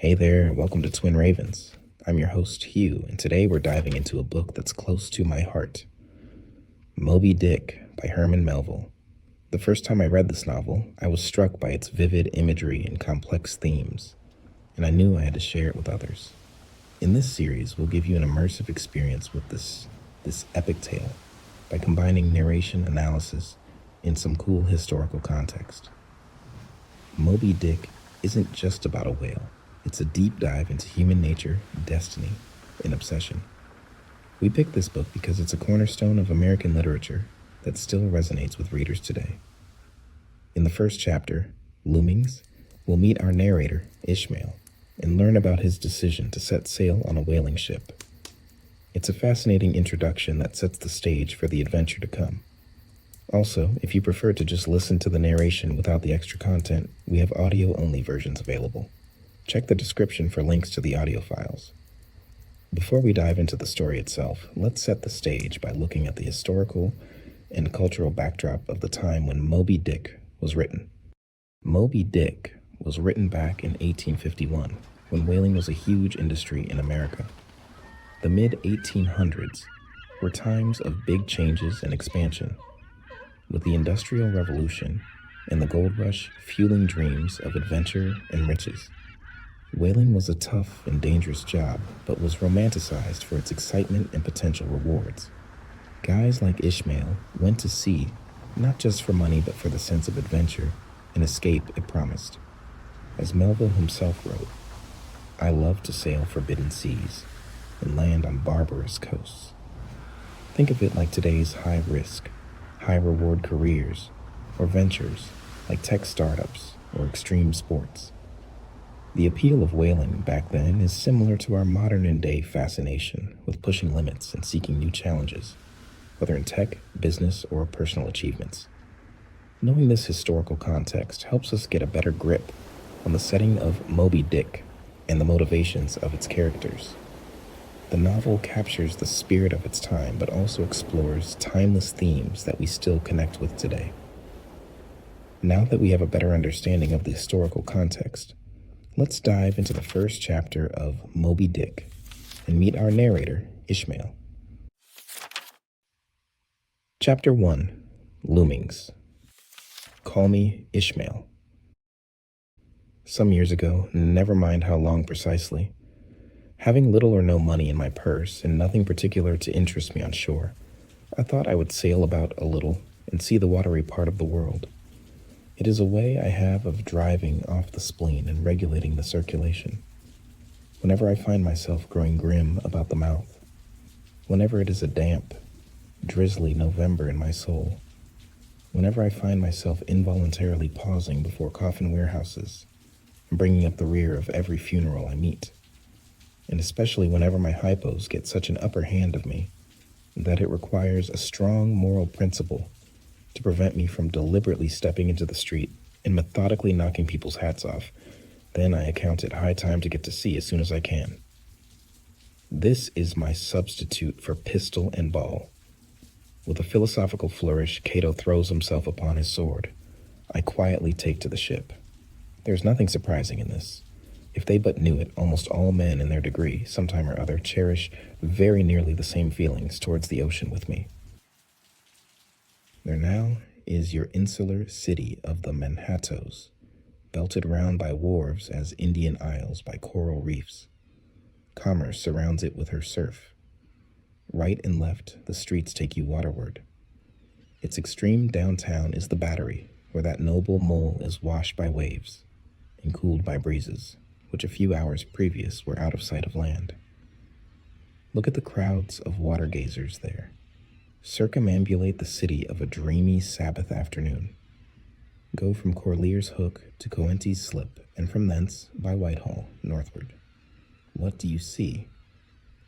Hey there, and welcome to Twin Ravens. I'm your host, Hugh, and today we're diving into a book that's close to my heart. Moby Dick by Herman Melville. The first time I read this novel, I was struck by its vivid imagery and complex themes, and I knew I had to share it with others. In this series, we'll give you an immersive experience with this epic tale by combining narration analysis in some cool historical context. Moby Dick isn't just about a whale. It's a deep dive into human nature, destiny, and obsession. We picked this book because it's a cornerstone of American literature that still resonates with readers today. In the first chapter, Loomings, we'll meet our narrator, Ishmael, and learn about his decision to set sail on a whaling ship. It's a fascinating introduction that sets the stage for the adventure to come. Also, if you prefer to just listen to the narration without the extra content, we have audio-only versions available. Check the description for links to the audio files. Before we dive into the story itself, let's set the stage by looking at the historical and cultural backdrop of the time when Moby Dick was written. Moby Dick was written back in 1851, when whaling was a huge industry in America. The mid-1800s were times of big changes and expansion, with the Industrial Revolution and the gold rush fueling dreams of adventure and riches. Whaling was a tough and dangerous job, but was romanticized for its excitement and potential rewards. Guys like Ishmael went to sea, not just for money, but for the sense of adventure and escape it promised. As Melville himself wrote, "I love to sail forbidden seas and land on barbarous coasts." Think of it like today's high-risk, high-reward careers or ventures like tech startups or extreme sports. The appeal of whaling back then is similar to our modern-day fascination with pushing limits and seeking new challenges, whether in tech, business, or personal achievements. Knowing this historical context helps us get a better grip on the setting of Moby Dick and the motivations of its characters. The novel captures the spirit of its time, but also explores timeless themes that we still connect with today. Now that we have a better understanding of the historical context, let's dive into the first chapter of Moby Dick and meet our narrator, Ishmael. Chapter 1, Loomings. Call me Ishmael. Some years ago, never mind how long precisely, having little or no money in my purse and nothing particular to interest me on shore, I thought I would sail about a little and see the watery part of the world. It is a way I have of driving off the spleen and regulating the circulation. Whenever I find myself growing grim about the mouth, whenever it is a damp, drizzly November in my soul, whenever I find myself involuntarily pausing before coffin warehouses and bringing up the rear of every funeral I meet, and especially whenever my hypos get such an upper hand of me that it requires a strong moral principle to prevent me from deliberately stepping into the street and methodically knocking people's hats off, then I account it high time to get to sea as soon as I can. This is my substitute for pistol and ball. With a philosophical flourish, Cato throws himself upon his sword. I quietly take to the ship. There's nothing surprising in this. If they but knew it, almost all men in their degree, sometime or other, cherish very nearly the same feelings towards the ocean with me. There now is your insular city of the Manhattoes, belted round by wharves as Indian isles by coral reefs. Commerce surrounds it with her surf. Right and left, the streets take you waterward. Its extreme downtown is the Battery, where that noble mole is washed by waves and cooled by breezes, which a few hours previous were out of sight of land. Look at the crowds of water gazers there. Circumambulate the city of a dreamy Sabbath afternoon. Go from Corlear's Hook to Coenties Slip, and from thence, by Whitehall, northward. What do you see?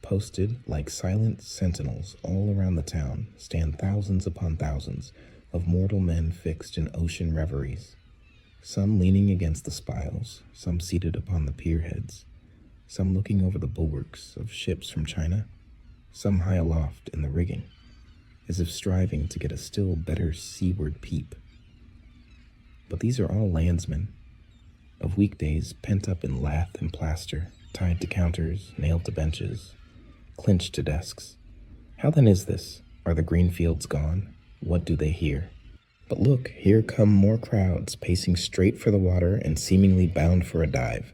Posted like silent sentinels all around the town stand thousands upon thousands of mortal men fixed in ocean reveries, some leaning against the spiles, some seated upon the pierheads, some looking over the bulwarks of ships from China, some high aloft in the rigging, as if striving to get a still better seaward peep. But these are all landsmen, of weekdays pent up in lath and plaster, tied to counters, nailed to benches, clinched to desks. How then is this? Are the green fields gone? What do they hear? But look, here come more crowds, pacing straight for the water and seemingly bound for a dive.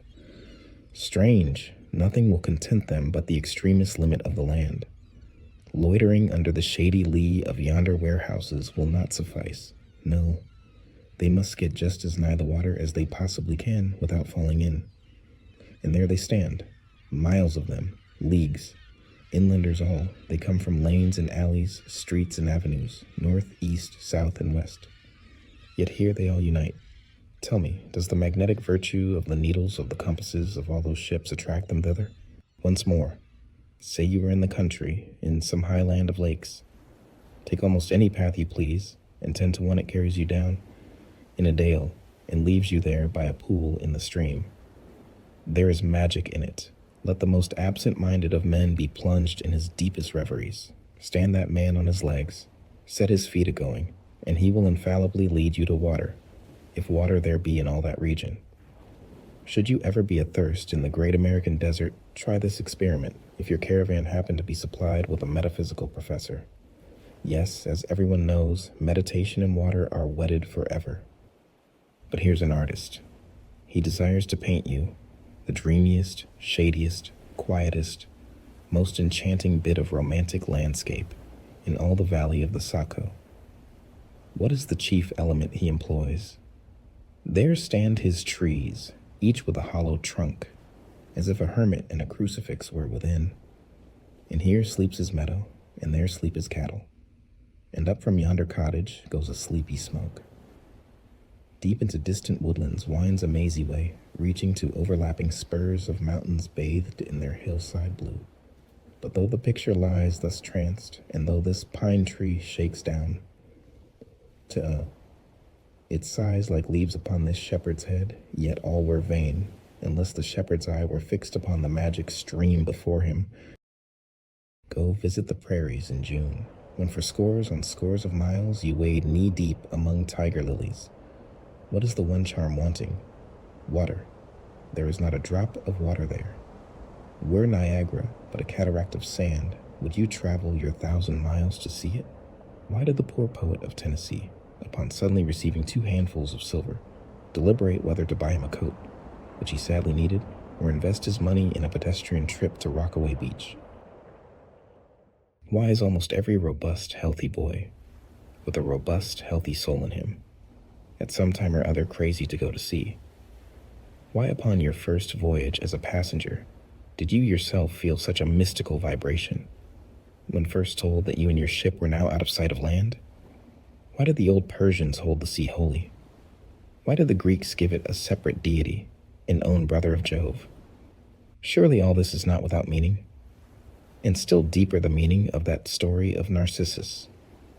Strange, nothing will content them but the extremest limit of the land. Loitering under the shady lee of yonder warehouses will not suffice. No, they must get just as nigh the water as they possibly can without falling in. And there they stand, miles of them, leagues. Inlanders all, they come from lanes and alleys, streets and avenues, north, east, south, and west. Yet here they all unite. Tell me, does the magnetic virtue of the needles of the compasses of all those ships attract them thither? Once more, say you are in the country, in some high land of lakes. Take almost any path you please, and 10 to 1 it carries you down in a dale, and leaves you there by a pool in the stream. There is magic in it. Let the most absent-minded of men be plunged in his deepest reveries. Stand that man on his legs, set his feet a-going, and he will infallibly lead you to water, if water there be in all that region. Should you ever be athirst in the great American desert, try this experiment if your caravan happen to be supplied with a metaphysical professor. Yes, as everyone knows, meditation and water are wedded forever. But here's an artist. He desires to paint you the dreamiest, shadiest, quietest, most enchanting bit of romantic landscape in all the valley of the Saco. What is the chief element he employs? There stand his trees, each with a hollow trunk, as if a hermit and a crucifix were within. And here sleeps his meadow, and there sleep his cattle. And up from yonder cottage goes a sleepy smoke. Deep into distant woodlands winds a mazy way, reaching to overlapping spurs of mountains bathed in their hillside blue. But though the picture lies thus tranced, and though this pine tree shakes down to its sighs like leaves upon this shepherd's head, yet all were vain, unless the shepherd's eye were fixed upon the magic stream before him. Go visit the prairies in June, when for scores on scores of miles you wade knee-deep among tiger lilies. What is the one charm wanting? Water. There is not a drop of water there. Were Niagara but a cataract of sand, would you travel your 1,000 miles to see it? Why did the poor poet of Tennessee, upon suddenly receiving 2 handfuls of silver, deliberate whether to buy him a coat, which he sadly needed, or invest his money in a pedestrian trip to Rockaway Beach? Why is almost every robust, healthy boy, with a robust, healthy soul in him, at some time or other crazy to go to sea? Why upon your first voyage as a passenger did you yourself feel such a mystical vibration, when first told that you and your ship were now out of sight of land? Why did the old Persians hold the sea holy? Why did the Greeks give it a separate deity, an own brother of Jove? Surely all this is not without meaning. And still deeper the meaning of that story of Narcissus,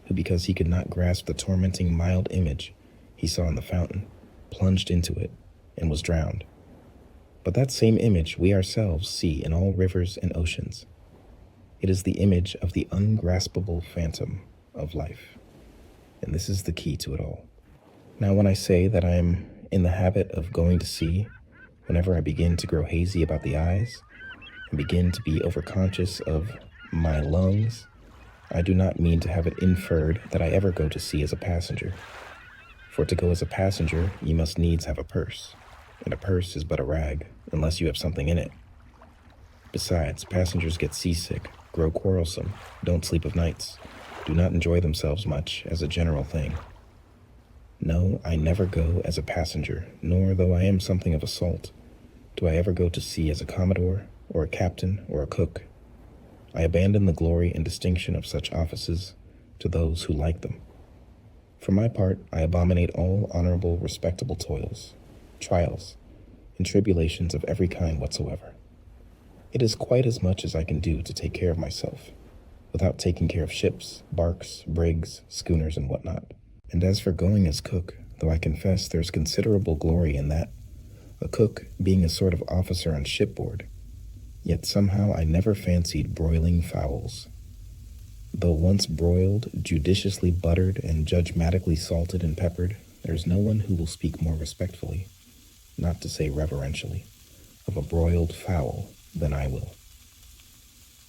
who, because he could not grasp the tormenting mild image he saw in the fountain, plunged into it and was drowned. But that same image we ourselves see in all rivers and oceans. It is the image of the ungraspable phantom of life. And this is the key to it all. Now, when I say that I am in the habit of going to sea, whenever I begin to grow hazy about the eyes and begin to be overconscious of my lungs, I do not mean to have it inferred that I ever go to sea as a passenger. For to go as a passenger, you must needs have a purse, and a purse is but a rag, unless you have something in it. Besides, passengers get seasick, grow quarrelsome, don't sleep of nights, do not enjoy themselves much as a general thing. No, I never go as a passenger, nor, though I am something of a salt, do I ever go to sea as a commodore, or a captain, or a cook. I abandon the glory and distinction of such offices to those who like them. For my part, I abominate all honorable, respectable toils, trials, and tribulations of every kind whatsoever. It is quite as much as I can do to take care of myself, without taking care of ships, barks, brigs, schooners, and whatnot. And as for going as cook, though I confess there's considerable glory in that, a cook being a sort of officer on shipboard, yet somehow I never fancied broiling fowls. Though once broiled, judiciously buttered, and judgmatically salted and peppered, there is no one who will speak more respectfully. not to say reverentially, of a broiled fowl than I will.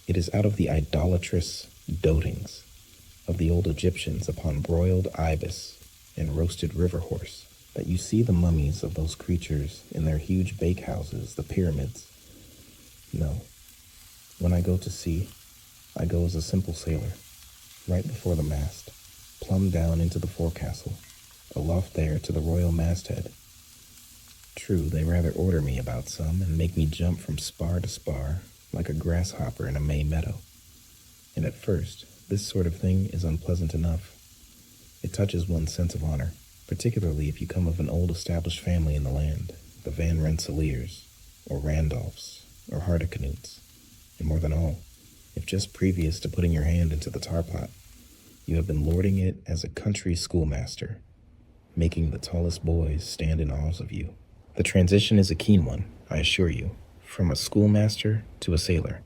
It is out of the idolatrous dotings of the old Egyptians upon broiled ibis and roasted river horse that you see the mummies of those creatures in their huge bakehouses, the pyramids. No, when I go to sea, I go as a simple sailor, right before the mast, plumb down into the forecastle, aloft there to the royal masthead. True, they rather order me about some and make me jump from spar to spar like a grasshopper in a May meadow. And at first, this sort of thing is unpleasant enough. It touches one's sense of honor, particularly if you come of an old established family in the land, the Van Rensselaers, or Randolphs, or Hardicanutes, and more than all, if just previous to putting your hand into the tar pot, you have been lording it as a country schoolmaster, making the tallest boys stand in awe of you. The transition is a keen one, I assure you, from a schoolmaster to a sailor,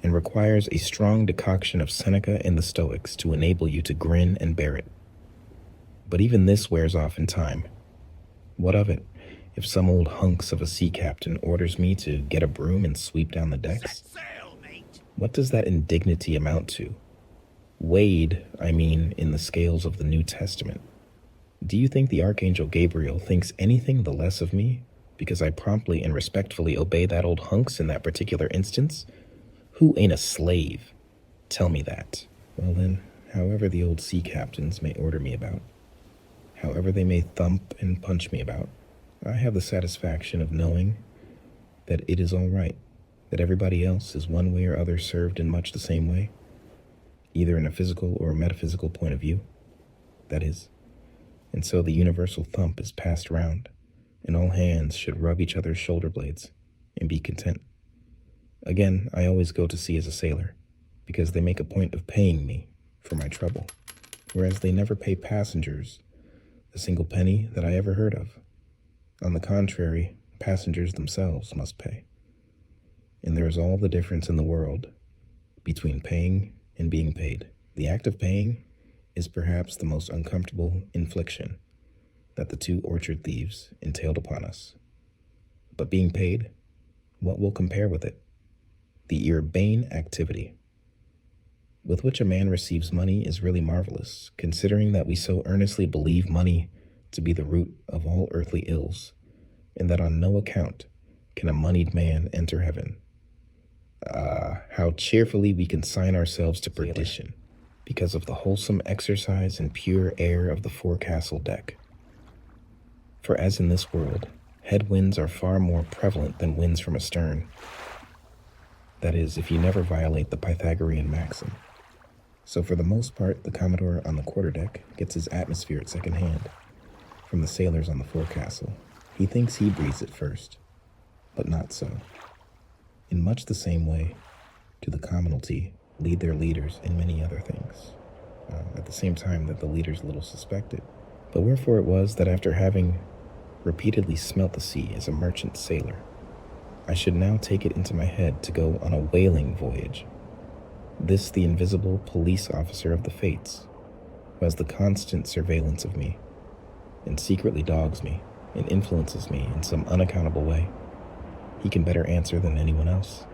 and requires a strong decoction of Seneca and the Stoics to enable you to grin and bear it. But even this wears off in time. What of it if some old hunks of a sea captain orders me to get a broom and sweep down the decks? What does that indignity amount to? Weighed, I mean, in the scales of the New Testament. Do you think the Archangel Gabriel thinks anything the less of me because I promptly and respectfully obey that old hunks in that particular instance? Who ain't a slave? Tell me that. Well then, however the old sea captains may order me about, however they may thump and punch me about, I have the satisfaction of knowing that it is all right, that everybody else is one way or other served in much the same way, either in a physical or a metaphysical point of view, that is. And so the universal thump is passed round, and all hands should rub each other's shoulder blades and be content. Again, I always go to sea as a sailor, because they make a point of paying me for my trouble, whereas they never pay passengers a single penny that I ever heard of. On the contrary, passengers themselves must pay. And there is all the difference in the world between paying and being paid. The act of paying is perhaps the most uncomfortable infliction that the two orchard thieves entailed upon us. But being paid, what will compare with it? The urbane activity with which a man receives money is really marvelous, considering that we so earnestly believe money to be the root of all earthly ills, and that on no account can a moneyed man enter heaven. How cheerfully we consign ourselves to perdition because of the wholesome exercise and pure air of the forecastle deck. For as in this world, headwinds are far more prevalent than winds from astern. That is, if you never violate the Pythagorean maxim. So for the most part, the Commodore on the quarterdeck gets his atmosphere at second hand from the sailors on the forecastle. He thinks he breathes it first, but not so. In much the same way do the commonalty lead their leaders in many other things, at the same time that the leaders little suspect it. But wherefore it was that after having repeatedly smelt the sea as a merchant sailor, I should now take it into my head to go on a whaling voyage. This the invisible police officer of the fates, who has the constant surveillance of me, and secretly dogs me, and influences me in some unaccountable way. He can better answer than anyone else.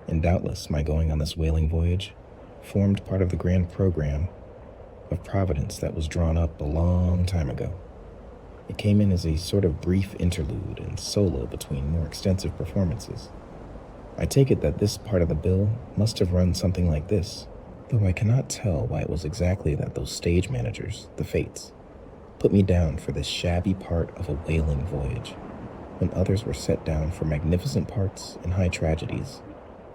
And doubtless my going on this whaling voyage formed part of the grand program of Providence that was drawn up a long time ago. It came in as a sort of brief interlude and solo between more extensive performances. I take it that this part of the bill must have run something like this, though I cannot tell why it was exactly that those stage managers, the fates, put me down for this shabby part of a whaling voyage, when others were set down for magnificent parts in high tragedies,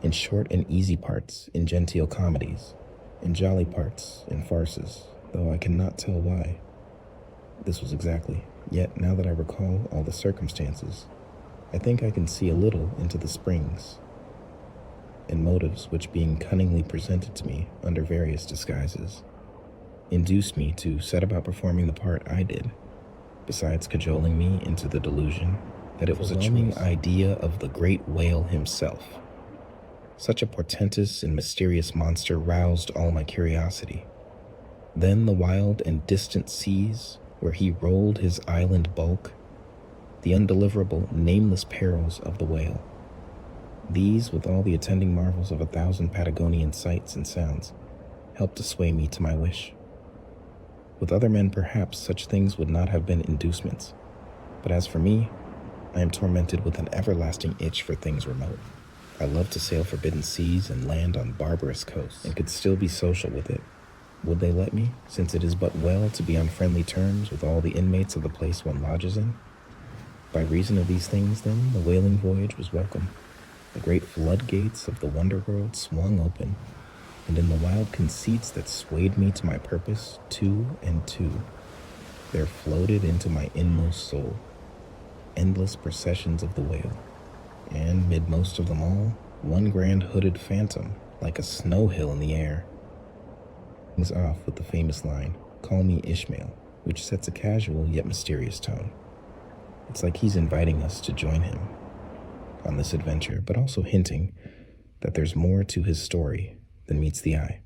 in short and easy parts in genteel comedies, in jolly parts in farces, though I cannot tell why this was exactly. Yet, now that I recall all the circumstances, I think I can see a little into the springs and motives which, being cunningly presented to me under various disguises, induced me to set about performing the part I did, besides cajoling me into the delusion that it was a charming idea of the great whale himself. Such a portentous and mysterious monster roused all my curiosity. Then the wild and distant seas, where he rolled his island bulk, the undeliverable, nameless perils of the whale. These, with all the attending marvels of 1,000 Patagonian sights and sounds, helped to sway me to my wish. With other men, perhaps, such things would not have been inducements. But as for me, I am tormented with an everlasting itch for things remote. I love to sail forbidden seas and land on barbarous coasts, and could still be social with it. Would they let me, since it is but well to be on friendly terms with all the inmates of the place one lodges in? By reason of these things, then, the whaling voyage was welcome. The great floodgates of the wonder world swung open, and in the wild conceits that swayed me to my purpose, two and two, there floated into my inmost soul endless processions of the whale, and, mid most of them all, one grand hooded phantom, like a snow hill in the air. Things off with the famous line, "Call me Ishmael," which sets a casual yet mysterious tone. It's like he's inviting us to join him on this adventure, but also hinting that there's more to his story than meets the eye.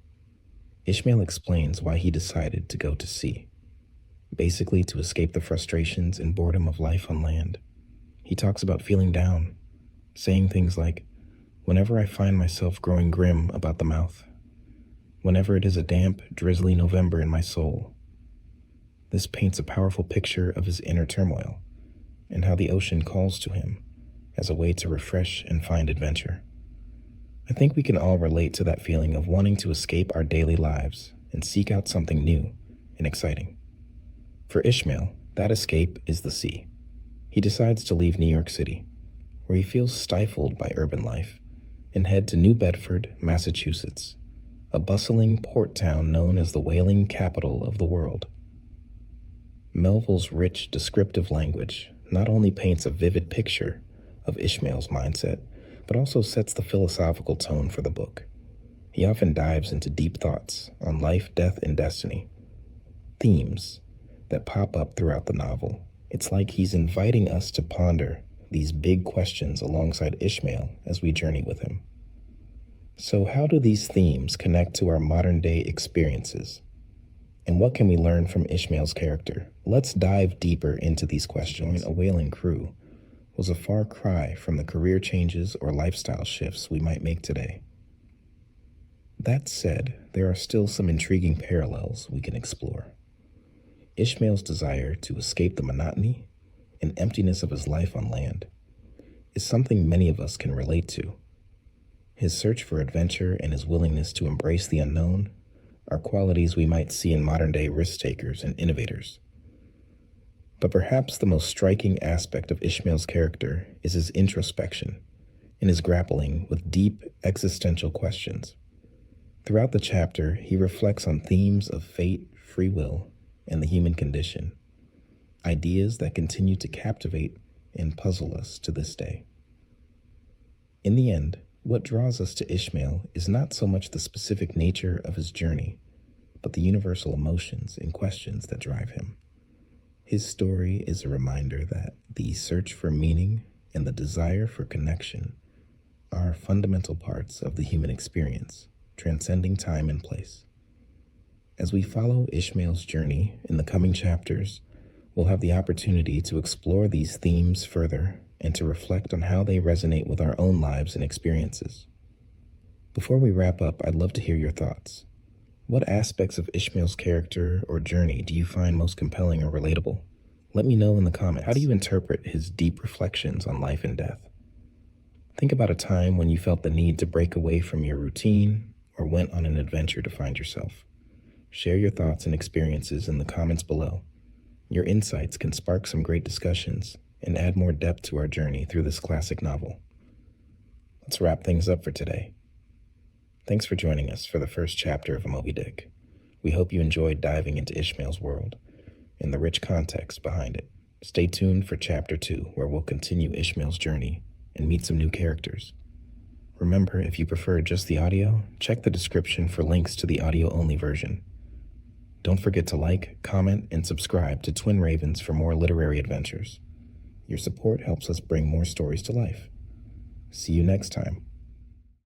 Ishmael explains why he decided to go to sea, basically to escape the frustrations and boredom of life on land. He talks about feeling down, saying things like, "Whenever I find myself growing grim about the mouth, whenever it is a damp, drizzly November in my soul." This paints a powerful picture of his inner turmoil and how the ocean calls to him as a way to refresh and find adventure. I think we can all relate to that feeling of wanting to escape our daily lives and seek out something new and exciting. For Ishmael, that escape is the sea. He decides to leave New York City, where he feels stifled by urban life, and head to New Bedford, Massachusetts, a bustling port town known as the whaling capital of the world. Melville's rich, descriptive language not only paints a vivid picture of Ishmael's mindset, but also sets the philosophical tone for the book. He often dives into deep thoughts on life, death, and destiny, themes that pop up throughout the novel. It's like he's inviting us to ponder these big questions alongside Ishmael as we journey with him. So how do these themes connect to our modern-day experiences? And what can we learn from Ishmael's character? Let's dive deeper into these questions. A whaling crew was a far cry from the career changes or lifestyle shifts we might make today. That said, there are still some intriguing parallels we can explore. Ishmael's desire to escape the monotony and emptiness of his life on land is something many of us can relate to. His search for adventure and his willingness to embrace the unknown are qualities we might see in modern-day risk-takers and innovators. But perhaps the most striking aspect of Ishmael's character is his introspection and his grappling with deep existential questions. Throughout the chapter, he reflects on themes of fate, free will, and the human condition, ideas that continue to captivate and puzzle us to this day. In the end, what draws us to Ishmael is not so much the specific nature of his journey, but the universal emotions and questions that drive him. His story is a reminder that the search for meaning and the desire for connection are fundamental parts of the human experience, transcending time and place. As we follow Ishmael's journey in the coming chapters, we'll have the opportunity to explore these themes further and to reflect on how they resonate with our own lives and experiences. Before we wrap up, I'd love to hear your thoughts. What aspects of Ishmael's character or journey do you find most compelling or relatable? Let me know in the comments. How do you interpret his deep reflections on life and death? Think about a time when you felt the need to break away from your routine or went on an adventure to find yourself. Share your thoughts and experiences in the comments below. Your insights can spark some great discussions and add more depth to our journey through this classic novel. Let's wrap things up for today. Thanks for joining us for the first chapter of Moby Dick. We hope you enjoyed diving into Ishmael's world and the rich context behind it. Stay tuned for Chapter 2, where we'll continue Ishmael's journey and meet some new characters. Remember, if you prefer just the audio, check the description for links to the audio-only version. Don't forget to like, comment, and subscribe to Twin Ravens for more literary adventures. Your support helps us bring more stories to life. See you next time.